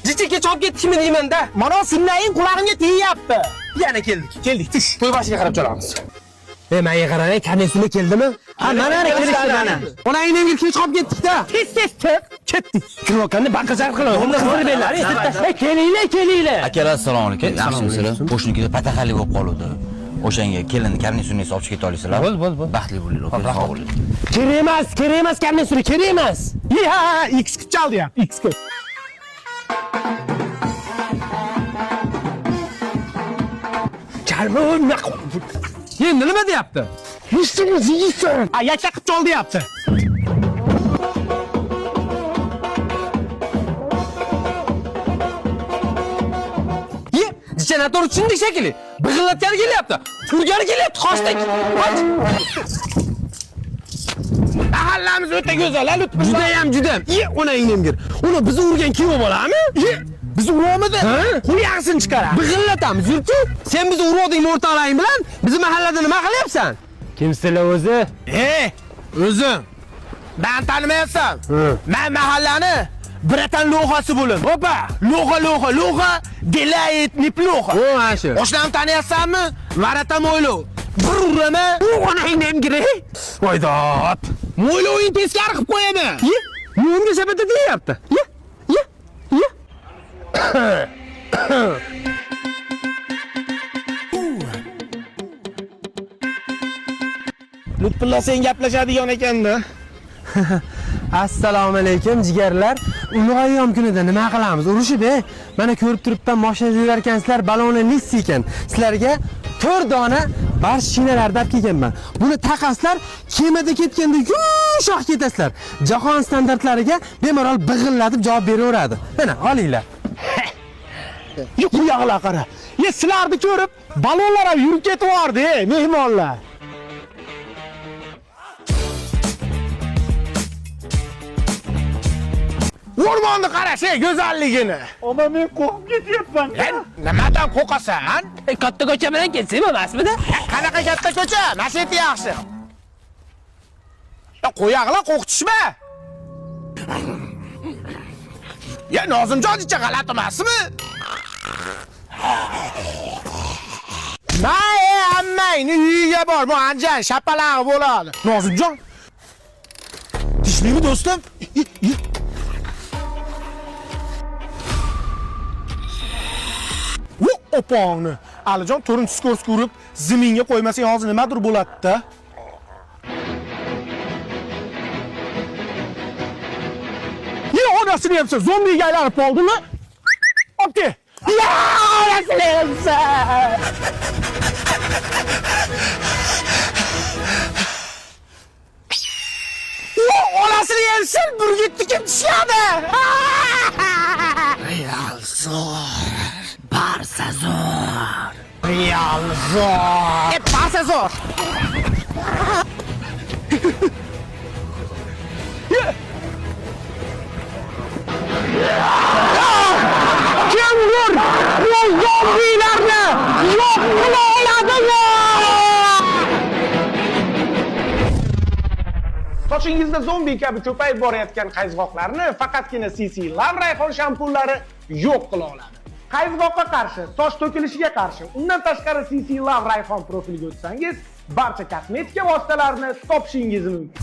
Jichika chopib ketdikmi deyman-da. Mana sinnaying qulog'imga teyyapti. Yana keldik. Keldik, tish. To'y boshiga qarab chalamiz. Menga qarang, karnesini keldimi? Ha, mana kelishdi mana. Onangni kech qolib ketdik-da. Tez tiq. Ketdik. Kirmoqanni baqirchaq qilib. Unda qizlar kelinglar. Akalar assalomu alaykum. Yaxshimisizlar? Qo'shnikiga patahali bo'lib qoluvdi. O'shanga kelinni karnesini olib keta olasizlar. Bo'l. Baxtli bo'linglar, sog' bo'ling. Kerak emas, karnesini kerak emas. Ha, X chaldi ya. X. Chalma. Endi nima deyapti? Yishtingiz yeysan. Ha, yakka qilib chol deyapti. Senator tushundik shekilli. Big'illatgani kelyapti. Turgani kelyapti qoshdik. Mahallamiz o'ta go'zal, Judayam. Onangni emgir. Uni bizni urgan kuyov bolami? Bizni uromidi? Qo'yaqsini chiqaradi. Big'illatamiz, yurchi. Sen bizni uroding o'rtoqlaring bilan bizni mahallada nima qilyapsan? Kimsizlar o'zi? O'zim. Men tanimayapsan. Men mahallani Bratan lo'g'asi bo'lim. Opa, lo'g'a, delayet neplохо. O, ashu. Oshnam taniyapsanmi? Marata Mo'ylov. Bir urama, onangni emgiri. Voydot. Mo'yloving teskari qilib qo'yadi. Yo'mga sabata deyapti. Ye. Lutfulla sen gaplashadigan ekanda. Assalomu alaykum jigarlar. Ulug'ayom kunida nima qilamiz? Urushib, mana ko'rib turibman, mashina yurarkansizlar, balonni lissi ekan. Sizlarga 4 dona barshinalar dab kelganman. Buni taqasizlar, kemada ketganda yumshoq ketasizlar. Jahon standartlariga bemalol big'illatib javob beraveradi. Mana, olinglar. Yo'q, bu yoqlar qara. Sizlarni ko'rib, balonlar ham yurib ketvordi, mehmonlar. O'rmonni qarash, go'zalligini. Ama men qo'rqib ketyapman. Nimadan qo'rqasan? Katta ko'cha bilan ketsam emasmidi? Qanaqa katta ko'cha? Nasib yaxshi. Qo'yaqlar, qo'rqitishma. Nozimjoncha g'alati emasmi? Ammangni uyiga bor, bu anjan shapalag'i bo'ladi. Nozimjon. Tishlimi do'stim? Opongni. Alijon to'rin skors ko'rib, ziminga qo'ymasang hozir nimadir bo'ladi-da. Onasini yapsa zombiga aylanib qoldimi? Opti. Onasini yapsa. Onasini yapsa burgutni kim tushadi? Barsa zo'r. Barsa zo'r. Kim vur? Bu zombilarni yo'q qila oladimi? Sochingizda zombi kabi ko'payib borayotgan qayzg'oqlarni faqatgina CC Love rayhon shampunlari yo'q qila oladi. Qayzg'oqqa qarshi, soch to'kilishiga qarshi, undan tashqari CC Love rayhon profiliga o'tsangiz, barcha kosmetika vositalarini topishingiz mumkin.